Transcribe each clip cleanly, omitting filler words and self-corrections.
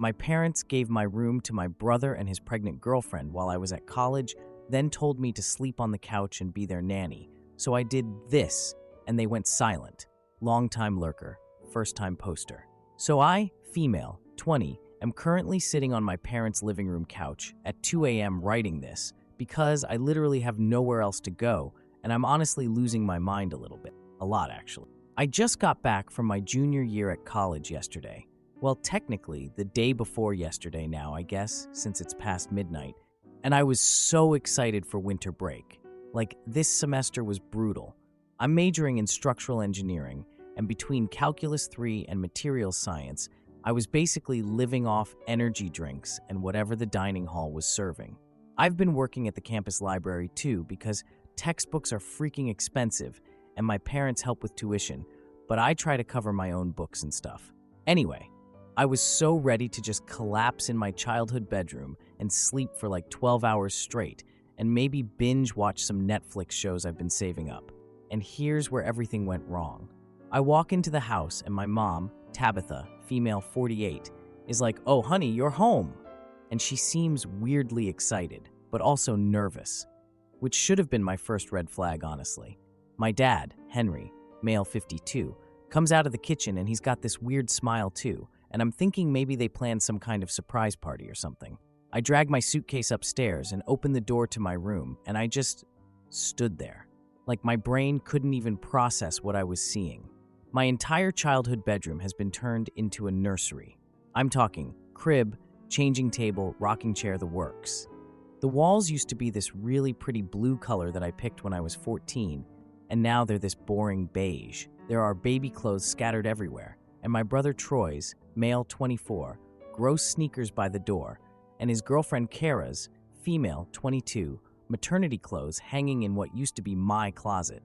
My parents gave my room to my brother and his pregnant girlfriend while I was at college, then told me to sleep on the couch and be their nanny. So I did this, and they went silent. Long-time lurker, first-time poster. So I, female, 20, am currently sitting on my parents' living room couch at 2 a.m. writing this because I literally have nowhere else to go, and I'm honestly losing my mind a little bit. A lot, actually. I just got back from my junior year at college yesterday. Well, technically, the day before yesterday now, I guess, since it's past midnight. And I was so excited for winter break. Like, this semester was brutal. I'm majoring in structural engineering, and between Calculus 3 and Materials Science, I was basically living off energy drinks and whatever the dining hall was serving. I've been working at the campus library too because textbooks are freaking expensive and my parents help with tuition, but I try to cover my own books and stuff. Anyway, I was so ready to just collapse in my childhood bedroom and sleep for like 12 hours straight and maybe binge watch some Netflix shows I've been saving up. And here's where everything went wrong. I walk into the house and my mom, Tabitha, female 48, is like, "Oh, honey, you're home." And she seems weirdly excited, but also nervous, which should have been my first red flag, honestly. My dad, Henry, male 52, comes out of the kitchen and he's got this weird smile too, and I'm thinking maybe they planned some kind of surprise party or something. I drag my suitcase upstairs and open the door to my room, and I just stood there. Like my brain couldn't even process what I was seeing. My entire childhood bedroom has been turned into a nursery. I'm talking crib, changing table, rocking chair, the works. The walls used to be this really pretty blue color that I picked when I was 14, and now they're this boring beige. There are baby clothes scattered everywhere, and my brother Troy's, male 24, gross sneakers by the door, and his girlfriend Kara's, female 22, maternity clothes hanging in what used to be my closet.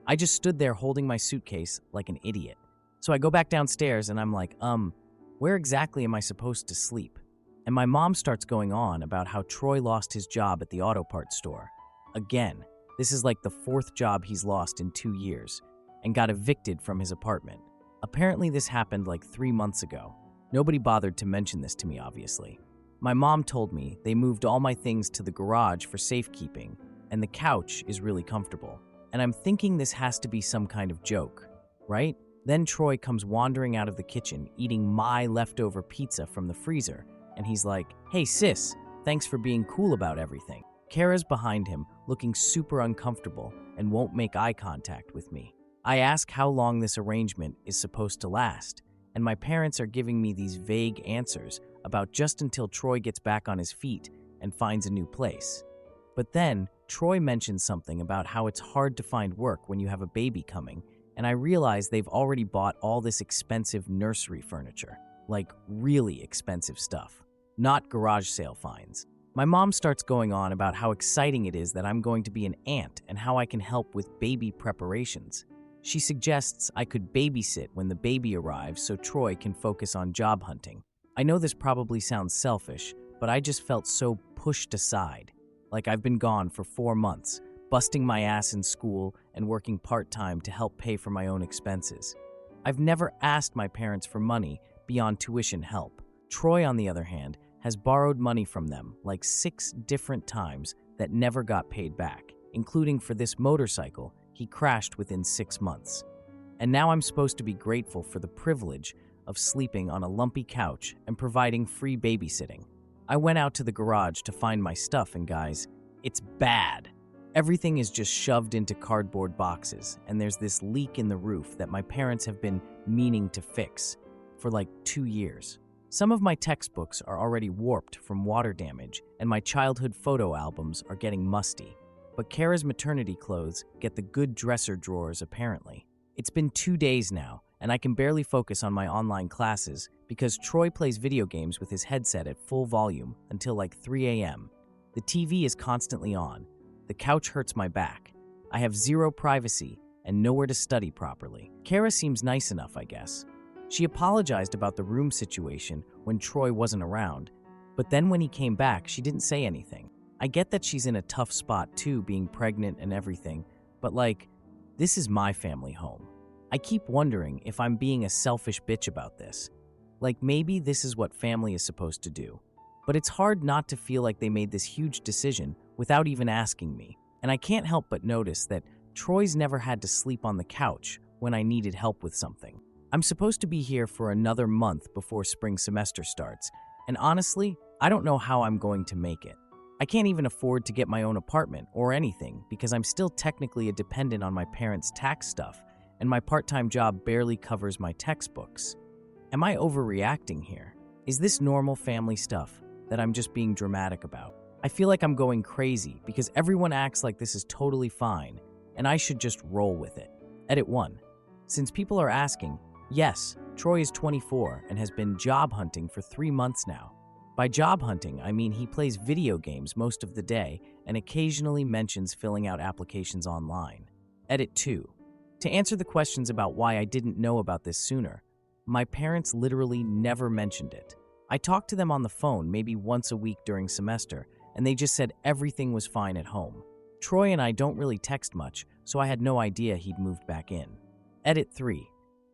I just stood there holding my suitcase like an idiot. So I go back downstairs and I'm like, where exactly am I supposed to sleep? And my mom starts going on about how Troy lost his job at the auto parts store. Again, this is like the fourth job he's lost in 2 years, and got evicted from his apartment. Apparently this happened like 3 months ago. Nobody bothered to mention this to me, obviously. My mom told me they moved all my things to the garage for safekeeping, and the couch is really comfortable. And I'm thinking this has to be some kind of joke, right? Then Troy comes wandering out of the kitchen, eating my leftover pizza from the freezer, and he's like, "Hey sis, thanks for being cool about everything." Kara's behind him, looking super uncomfortable, and won't make eye contact with me. I ask how long this arrangement is supposed to last, and my parents are giving me these vague answers about just until Troy gets back on his feet and finds a new place. But then, Troy mentions something about how it's hard to find work when you have a baby coming, and I realize they've already bought all this expensive nursery furniture, like really expensive stuff, not garage sale finds. My mom starts going on about how exciting it is that I'm going to be an aunt and how I can help with baby preparations. She suggests I could babysit when the baby arrives so Troy can focus on job hunting. I know this probably sounds selfish, but I just felt so pushed aside. Like I've been gone for 4 months, busting my ass in school and working part-time to help pay for my own expenses. I've never asked my parents for money beyond tuition help. Troy, on the other hand, has borrowed money from them like 6 different times that never got paid back, including for this motorcycle he crashed within 6 months. And now I'm supposed to be grateful for the privilege of sleeping on a lumpy couch and providing free babysitting. I went out to the garage to find my stuff, and guys, it's bad. Everything is just shoved into cardboard boxes, and there's this leak in the roof that my parents have been meaning to fix for like 2 years. Some of my textbooks are already warped from water damage, and my childhood photo albums are getting musty. But Kara's maternity clothes get the good dresser drawers, apparently. It's been 2 days now, and I can barely focus on my online classes because Troy plays video games with his headset at full volume until like 3 a.m. The TV is constantly on. The couch hurts my back. I have zero privacy and nowhere to study properly. Kara seems nice enough, I guess. She apologized about the room situation when Troy wasn't around, but then when he came back, she didn't say anything. I get that she's in a tough spot too, being pregnant and everything, but like, this is my family home. I keep wondering if I'm being a selfish bitch about this. Like maybe this is what family is supposed to do. But it's hard not to feel like they made this huge decision without even asking me. And I can't help but notice that Troy's never had to sleep on the couch when I needed help with something. I'm supposed to be here for another month before spring semester starts, and honestly, I don't know how I'm going to make it. I can't even afford to get my own apartment or anything because I'm still technically a dependent on my parents' tax stuff, and my part-time job barely covers my textbooks. Am I overreacting here? Is this normal family stuff that I'm just being dramatic about? I feel like I'm going crazy because everyone acts like this is totally fine, and I should just roll with it. Edit 1. Since people are asking, yes, Troy is 24 and has been job hunting for 3 months now. By job hunting, I mean he plays video games most of the day and occasionally mentions filling out applications online. Edit 2. To answer the questions about why I didn't know about this sooner, my parents literally never mentioned it. I talked to them on the phone maybe once a week during semester, and they just said everything was fine at home. Troy and I don't really text much, so I had no idea he'd moved back in. Edit 3.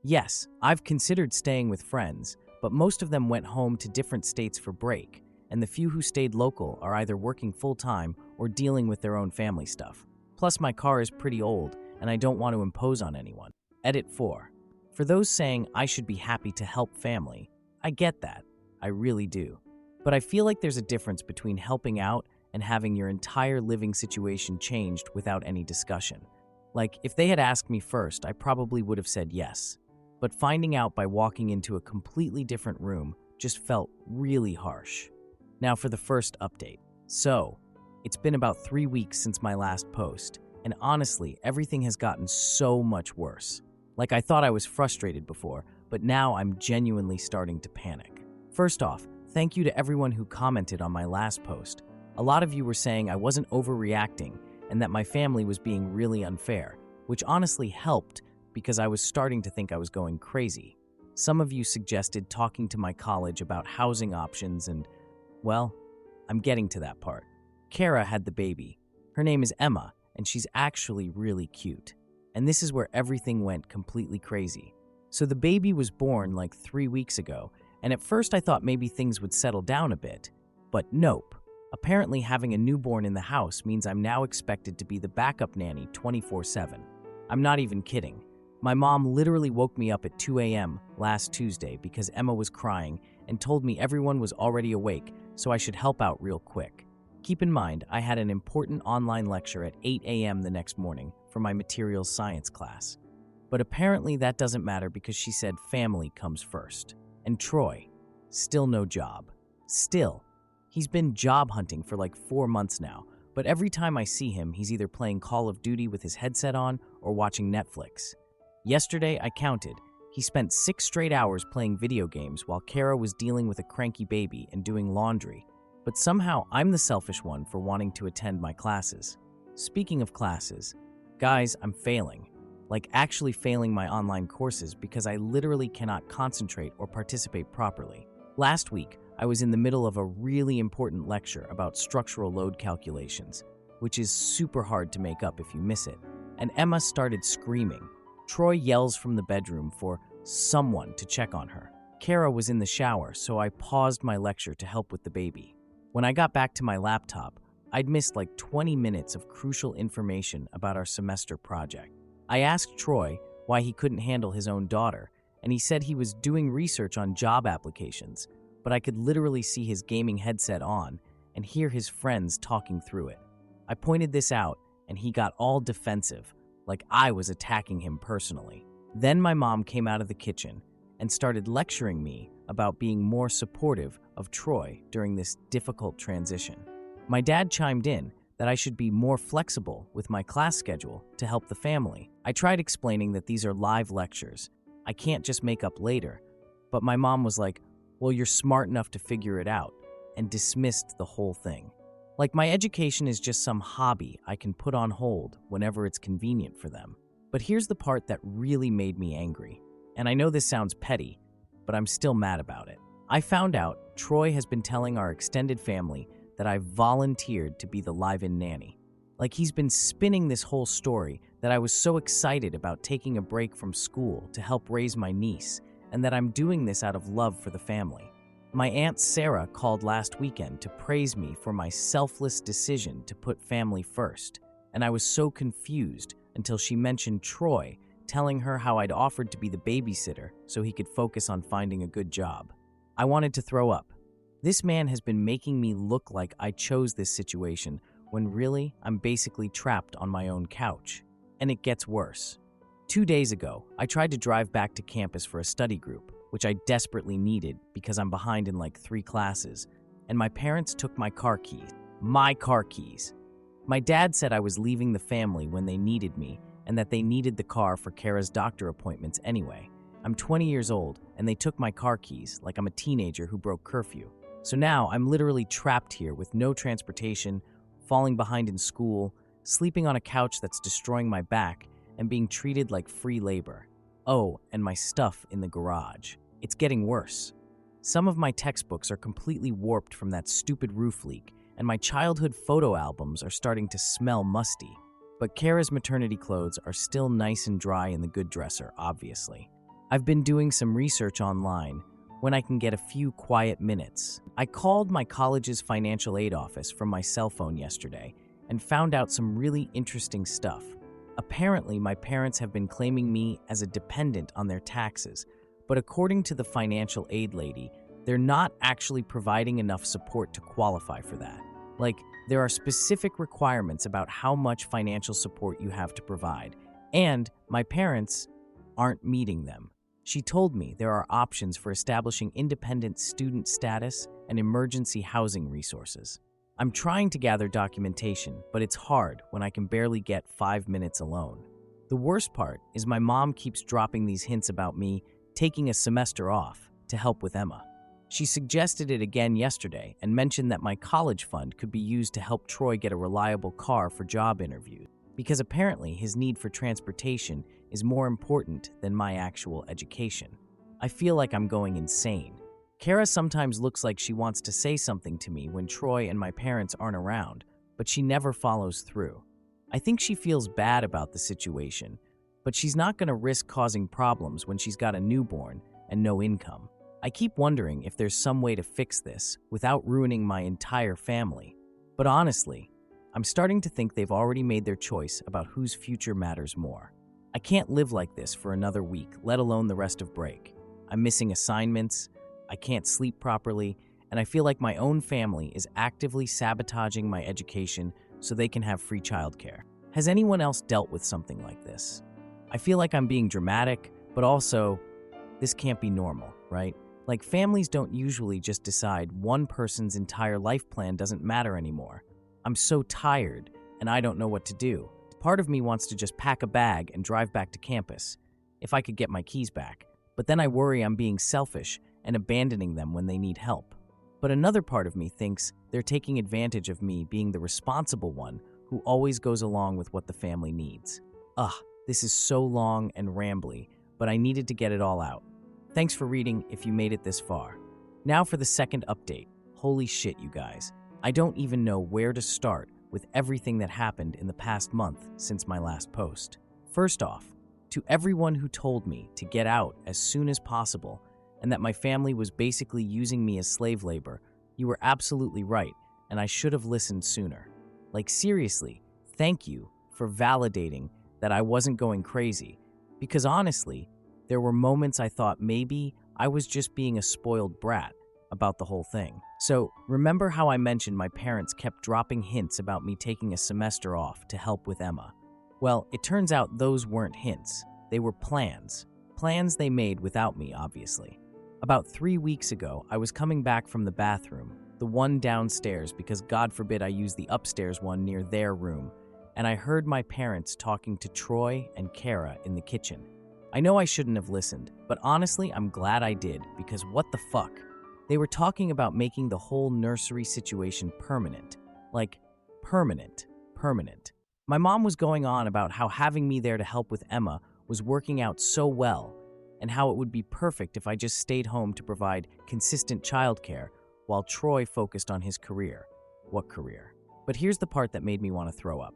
Yes, I've considered staying with friends, but most of them went home to different states for break, and the few who stayed local are either working full-time or dealing with their own family stuff. Plus, my car is pretty old, and I don't want to impose on anyone. Edit 4. For those saying I should be happy to help family, I get that. I really do. But I feel like there's a difference between helping out and having your entire living situation changed without any discussion. Like, if they had asked me first, I probably would have said yes. But finding out by walking into a completely different room just felt really harsh. Now for the first update. So, it's been about 3 weeks since my last post, and honestly, everything has gotten so much worse. Like I thought I was frustrated before, but now I'm genuinely starting to panic. First off, thank you to everyone who commented on my last post. A lot of you were saying I wasn't overreacting and that my family was being really unfair, which honestly helped because I was starting to think I was going crazy. Some of you suggested talking to my college about housing options and, well, I'm getting to that part. Kara had the baby. Her name is Emma, and she's actually really cute. And this is where everything went completely crazy. So the baby was born like 3 weeks ago, and at first I thought maybe things would settle down a bit. But nope. Apparently having a newborn in the house means I'm now expected to be the backup nanny 24/7. I'm not even kidding. My mom literally woke me up at 2 a.m. last Tuesday because Emma was crying and told me everyone was already awake, so I should help out real quick. Keep in mind, I had an important online lecture at 8 a.m. the next morning for my materials science class. But apparently that doesn't matter because she said family comes first. And Troy, still no job. Still, he's been job hunting for like 4 months now, but every time I see him, he's either playing Call of Duty with his headset on or watching Netflix. Yesterday, I counted. He spent 6 straight hours playing video games while Kara was dealing with a cranky baby and doing laundry. But somehow, I'm the selfish one for wanting to attend my classes. Speaking of classes, guys, I'm failing. Like actually failing my online courses because I literally cannot concentrate or participate properly. Last week, I was in the middle of a really important lecture about structural load calculations, which is super hard to make up if you miss it. And Emma started screaming. Troy yells from the bedroom for someone to check on her. Kara was in the shower, so I paused my lecture to help with the baby. When I got back to my laptop, I'd missed like 20 minutes of crucial information about our semester project. I asked Troy why he couldn't handle his own daughter, and he said he was doing research on job applications, but I could literally see his gaming headset on and hear his friends talking through it. I pointed this out, and he got all defensive, like I was attacking him personally. Then my mom came out of the kitchen and started lecturing me about being more supportive of Troy during this difficult transition. My dad chimed in that I should be more flexible with my class schedule to help the family. I tried explaining that these are live lectures. I can't just make up later. But my mom was like, well, you're smart enough to figure it out, and dismissed the whole thing. Like my education is just some hobby I can put on hold whenever it's convenient for them. But here's the part that really made me angry. And I know this sounds petty, but I'm still mad about it. I found out Troy has been telling our extended family that I volunteered to be the live-in nanny. Like he's been spinning this whole story that I was so excited about taking a break from school to help raise my niece, and that I'm doing this out of love for the family. My Aunt Sarah called last weekend to praise me for my selfless decision to put family first, and I was so confused until she mentioned Troy, telling her how I'd offered to be the babysitter so he could focus on finding a good job. I wanted to throw up. This man has been making me look like I chose this situation when really I'm basically trapped on my own couch. And it gets worse. 2 days ago, I tried to drive back to campus for a study group, which I desperately needed because I'm behind in like 3 classes, and my parents took my car keys. My car keys. My dad said I was leaving the family when they needed me and that they needed the car for Kara's doctor appointments anyway. I'm 20 years old, and they took my car keys like I'm a teenager who broke curfew. So now I'm literally trapped here with no transportation, falling behind in school, sleeping on a couch that's destroying my back, and being treated like free labor. Oh, and my stuff in the garage. It's getting worse. Some of my textbooks are completely warped from that stupid roof leak, and my childhood photo albums are starting to smell musty. But Kara's maternity clothes are still nice and dry in the good dresser, obviously. I've been doing some research online when I can get a few quiet minutes. I called my college's financial aid office from my cell phone yesterday and found out some really interesting stuff. Apparently, my parents have been claiming me as a dependent on their taxes, but according to the financial aid lady, they're not actually providing enough support to qualify for that. Like, there are specific requirements about how much financial support you have to provide, and my parents aren't meeting them. She told me there are options for establishing independent student status and emergency housing resources. I'm trying to gather documentation, but it's hard when I can barely get 5 minutes alone. The worst part is my mom keeps dropping these hints about me taking a semester off to help with Emma. She suggested it again yesterday and mentioned that my college fund could be used to help Troy get a reliable car for job interviews, because apparently his need for transportation is more important than my actual education. I feel like I'm going insane. Kara sometimes looks like she wants to say something to me when Troy and my parents aren't around, but she never follows through. I think she feels bad about the situation, but she's not going to risk causing problems when she's got a newborn and no income. I keep wondering if there's some way to fix this without ruining my entire family. But honestly, I'm starting to think they've already made their choice about whose future matters more. I can't live like this for another week, let alone the rest of break. I'm missing assignments, I can't sleep properly, and I feel like my own family is actively sabotaging my education so they can have free childcare. Has anyone else dealt with something like this? I feel like I'm being dramatic, but also, this can't be normal, right? Like, families don't usually just decide one person's entire life plan doesn't matter anymore. I'm so tired, and I don't know what to do. Part of me wants to just pack a bag and drive back to campus, if I could get my keys back. But then I worry I'm being selfish and abandoning them when they need help. But another part of me thinks they're taking advantage of me being the responsible one who always goes along with what the family needs. This is so long and rambly, but I needed to get it all out. Thanks for reading if you made it this far. Now for the second update. Holy shit, you guys. I don't even know where to start with everything that happened in the past month since my last post. First off, to everyone who told me to get out as soon as possible and that my family was basically using me as slave labor, you were absolutely right, and I should have listened sooner. Like, seriously, thank you for validating that I wasn't going crazy, because honestly, there were moments I thought maybe I was just being a spoiled brat about the whole thing. So, remember how I mentioned my parents kept dropping hints about me taking a semester off to help with Emma? Well, it turns out those weren't hints. They were plans. Plans they made without me, obviously. About 3 weeks ago, I was coming back from the bathroom, the one downstairs because God forbid I use the upstairs one near their room, and I heard my parents talking to Troy and Kara in the kitchen. I know I shouldn't have listened, but honestly, I'm glad I did, because what the fuck? They were talking about making the whole nursery situation permanent. Like, permanent. My mom was going on about how having me there to help with Emma was working out so well, and how it would be perfect if I just stayed home to provide consistent childcare while Troy focused on his career. What career? But here's the part that made me want to throw up.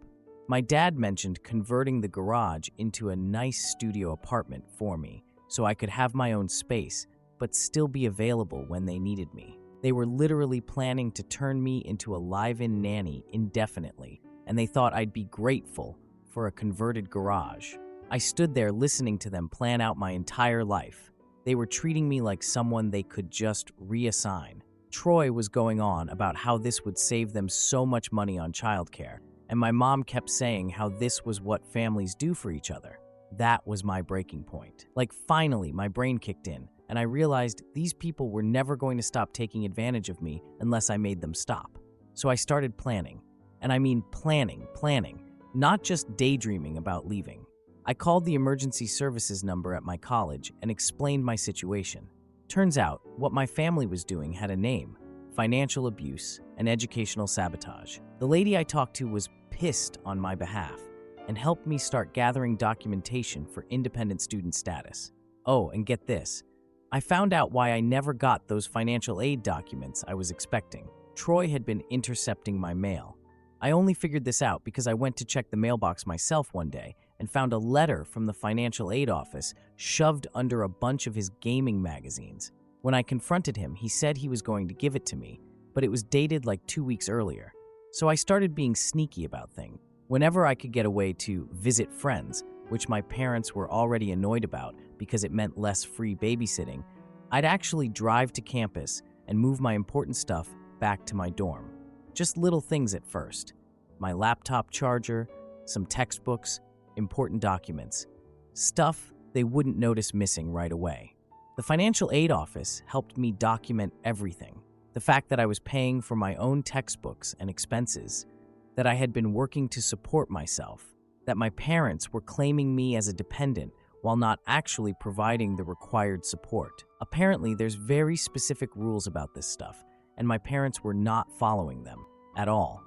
My dad mentioned converting the garage into a nice studio apartment for me, so I could have my own space, but still be available when they needed me. They were literally planning to turn me into a live-in nanny indefinitely, and they thought I'd be grateful for a converted garage. I stood there listening to them plan out my entire life. They were treating me like someone they could just reassign. Troy was going on about how this would save them so much money on childcare, and my mom kept saying how this was what families do for each other. That was my breaking point. Finally, my brain kicked in, and I realized these people were never going to stop taking advantage of me unless I made them stop. So I started planning. And I mean planning, not just daydreaming about leaving. I called the emergency services number at my college and explained my situation. Turns out, what my family was doing had a name: financial abuse and educational sabotage. The lady I talked to was pissed on my behalf and helped me start gathering documentation for independent student status. Oh, and get this. I found out why I never got those financial aid documents I was expecting. Troy had been intercepting my mail. I only figured this out because I went to check the mailbox myself one day and found a letter from the financial aid office shoved under a bunch of his gaming magazines. When I confronted him, he said he was going to give it to me, but it was dated 2 weeks earlier. So I started being sneaky about things. Whenever I could get away to visit friends, which my parents were already annoyed about because it meant less free babysitting, I'd actually drive to campus and move my important stuff back to my dorm. Just little things at first. My laptop charger, some textbooks, important documents. Stuff they wouldn't notice missing right away. The financial aid office helped me document everything. The fact that I was paying for my own textbooks and expenses, that I had been working to support myself, that my parents were claiming me as a dependent while not actually providing the required support. Apparently, there's very specific rules about this stuff, and my parents were not following them at all.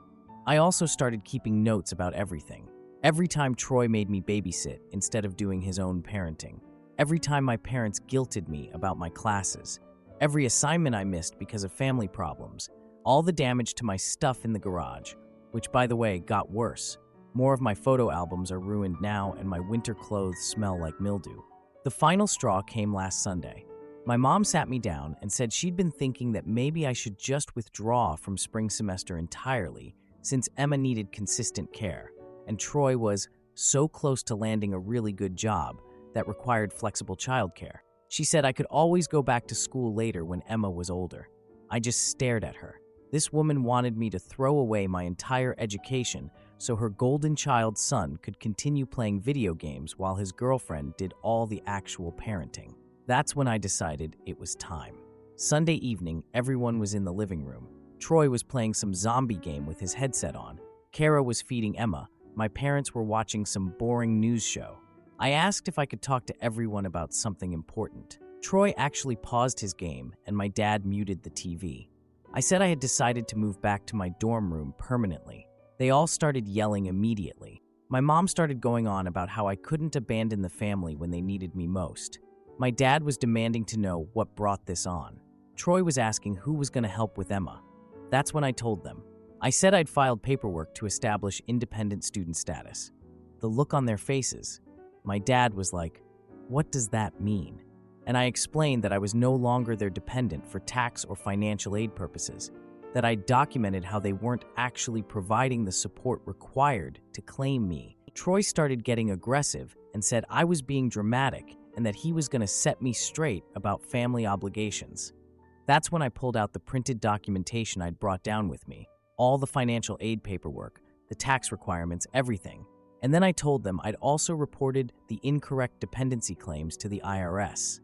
I also started keeping notes about everything. Every time Troy made me babysit instead of doing his own parenting. Every time my parents guilted me about my classes. Every assignment I missed because of family problems. All the damage to my stuff in the garage, which, by the way, got worse. More of my photo albums are ruined now, and my winter clothes smell like mildew. The final straw came last Sunday. My mom sat me down and said she'd been thinking that maybe I should just withdraw from spring semester entirely, since Emma needed consistent care, and Troy was so close to landing a really good job that required flexible childcare. She said I could always go back to school later when Emma was older. I just stared at her. This woman wanted me to throw away my entire education so her golden child son could continue playing video games while his girlfriend did all the actual parenting. That's when I decided it was time. Sunday evening, everyone was in the living room. Troy was playing some zombie game with his headset on. Kara was feeding Emma. My parents were watching some boring news show. I asked if I could talk to everyone about something important. Troy actually paused his game, and my dad muted the TV. I said I had decided to move back to my dorm room permanently. They all started yelling immediately. My mom started going on about how I couldn't abandon the family when they needed me most. My dad was demanding to know what brought this on. Troy was asking who was going to help with Emma. That's when I told them. I said I'd filed paperwork to establish independent student status. The look on their faces. My dad was like, "What does that mean?" And I explained that I was no longer their dependent for tax or financial aid purposes, that I documented how they weren't actually providing the support required to claim me. Troy started getting aggressive and said I was being dramatic and that he was going to set me straight about family obligations. That's when I pulled out the printed documentation I'd brought down with me, all the financial aid paperwork, the tax requirements, everything. And then I told them I'd also reported the incorrect dependency claims to the IRS.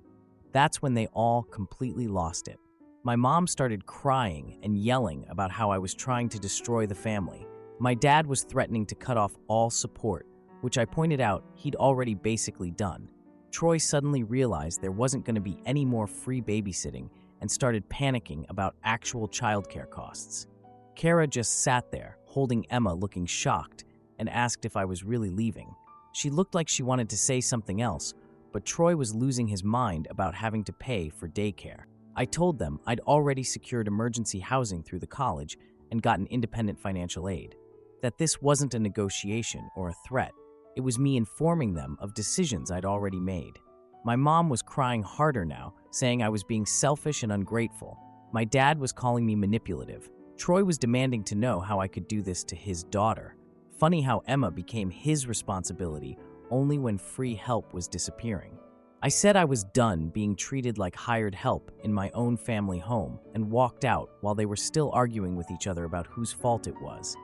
That's when they all completely lost it. My mom started crying and yelling about how I was trying to destroy the family. My dad was threatening to cut off all support, which I pointed out he'd already basically done. Troy suddenly realized there wasn't going to be any more free babysitting and started panicking about actual childcare costs. Kara just sat there, holding Emma, looking shocked, and asked if I was really leaving. She looked like she wanted to say something else, but Troy was losing his mind about having to pay for daycare. I told them I'd already secured emergency housing through the college and gotten independent financial aid, that this wasn't a negotiation or a threat. It was me informing them of decisions I'd already made. My mom was crying harder now, saying I was being selfish and ungrateful. My dad was calling me manipulative. Troy was demanding to know how I could do this to his daughter. Funny how Emma became his responsibility only when free help was disappearing. I said I was done being treated like hired help in my own family home and walked out while they were still arguing with each other about whose fault it was.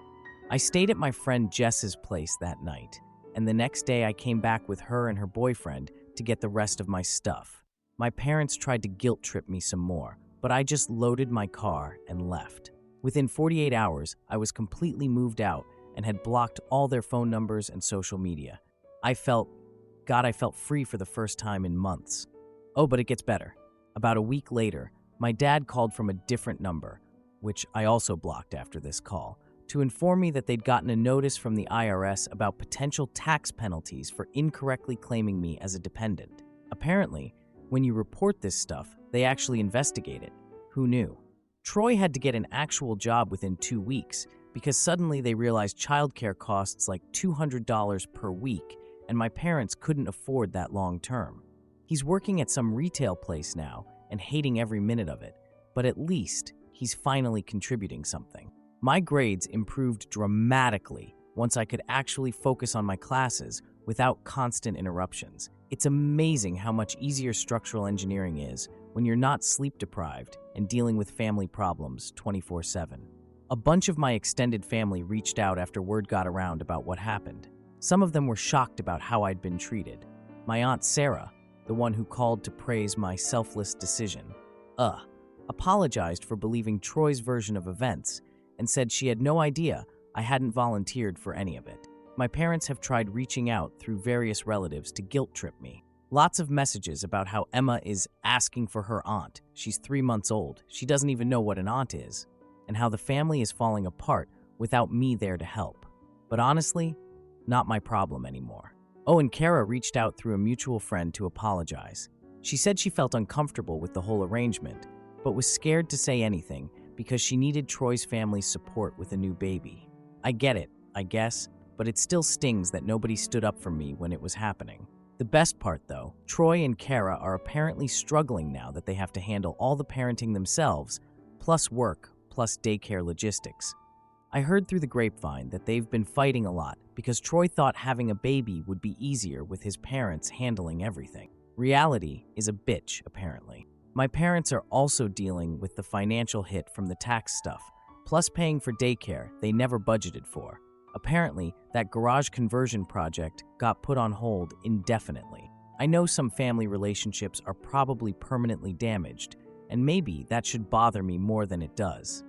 I stayed at my friend Jess's place that night, and the next day I came back with her and her boyfriend to get the rest of my stuff. My parents tried to guilt trip me some more, but I just loaded my car and left. Within 48 hours, I was completely moved out and had blocked all their phone numbers and social media. I felt free for the first time in months. Oh, but it gets better. About a week later, my dad called from a different number, which I also blocked after this call, to inform me that they'd gotten a notice from the IRS about potential tax penalties for incorrectly claiming me as a dependent. Apparently, when you report this stuff, they actually investigate it. Who knew? Troy had to get an actual job within 2 weeks because suddenly they realized childcare costs like $200 per week, and my parents couldn't afford that long term. He's working at some retail place now and hating every minute of it, but at least he's finally contributing something. My grades improved dramatically once I could actually focus on my classes without constant interruptions. It's amazing how much easier structural engineering is when you're not sleep deprived and dealing with family problems 24/7. A bunch of my extended family reached out after word got around about what happened. Some of them were shocked about how I'd been treated. My Aunt Sarah, the one who called to praise my selfless decision, apologized for believing Troy's version of events and said she had no idea I hadn't volunteered for any of it. My parents have tried reaching out through various relatives to guilt trip me. Lots of messages about how Emma is asking for her aunt. She's 3 months old. She doesn't even know what an aunt is. And how the family is falling apart without me there to help. But honestly, not my problem anymore. Oh, and Kara reached out through a mutual friend to apologize. She said she felt uncomfortable with the whole arrangement, but was scared to say anything because she needed Troy's family's support with a new baby. I get it, I guess, but it still stings that nobody stood up for me when it was happening. The best part, though, Troy and Kara are apparently struggling now that they have to handle all the parenting themselves, plus work, plus daycare logistics. I heard through the grapevine that they've been fighting a lot because Troy thought having a baby would be easier with his parents handling everything. Reality is a bitch, apparently. My parents are also dealing with the financial hit from the tax stuff, plus paying for daycare they never budgeted for. Apparently, that garage conversion project got put on hold indefinitely. I know some family relationships are probably permanently damaged, and maybe that should bother me more than it does.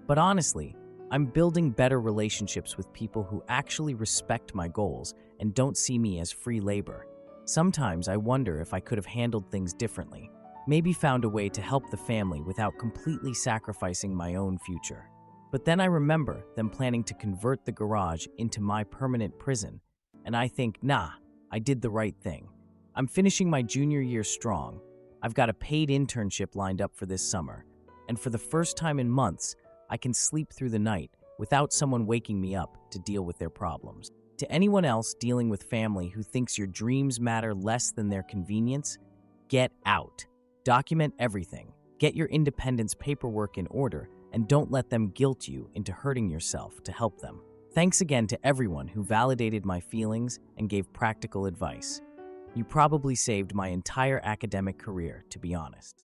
But honestly, I'm building better relationships with people who actually respect my goals and don't see me as free labor. Sometimes I wonder if I could have handled things differently, maybe found a way to help the family without completely sacrificing my own future. But then I remember them planning to convert the garage into my permanent prison, and I think, nah, I did the right thing. I'm finishing my junior year strong. I've got a paid internship lined up for this summer, and for the first time in months, I can sleep through the night without someone waking me up to deal with their problems. To anyone else dealing with family who thinks your dreams matter less than their convenience, get out. Document everything. Get your independence paperwork in order, and don't let them guilt you into hurting yourself to help them. Thanks again to everyone who validated my feelings and gave practical advice. You probably saved my entire academic career, to be honest.